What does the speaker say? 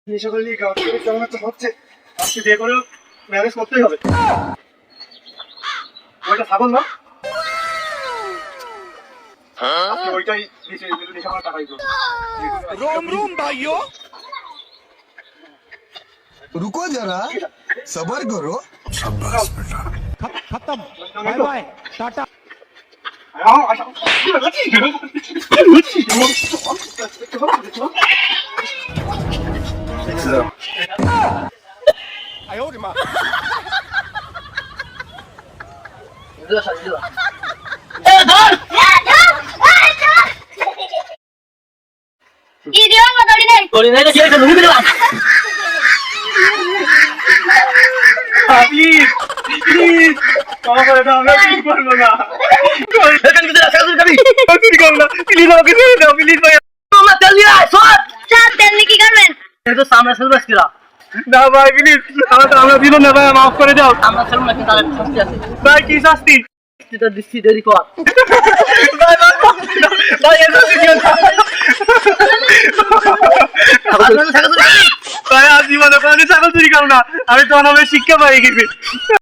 নেশা করলে গাছ থেকে কেমন একটা হচ্ছে, আজকে বিয়ে করেও ম্যানেজ করতেই হবে। ওইটা ছাগল না, আজকে ওইটাই নেশা করার টাকাই করবো। रोम रोम भाइयों रुको जरा सबर करो। खत्म बाय बाय टाटा आयो रे मां ক্ষমা করে দাও, আমরা ঠিক করবো না। চুরি করবো না, প্লিজ আমাকে ছেড়ে দাও, প্লিজ ভাই। না ভাই প্লিজ, আমরা দিল না ভাই, মাফ করে দাও ভাই। কি শাস্তি ভাই? ভাই এর শাস্তি দিও না। ভাই আজ জীবনে কোনোদিন ছাগল চুরি করবো না, আমি তো অনাবে শিক্ষা পাই গেছি।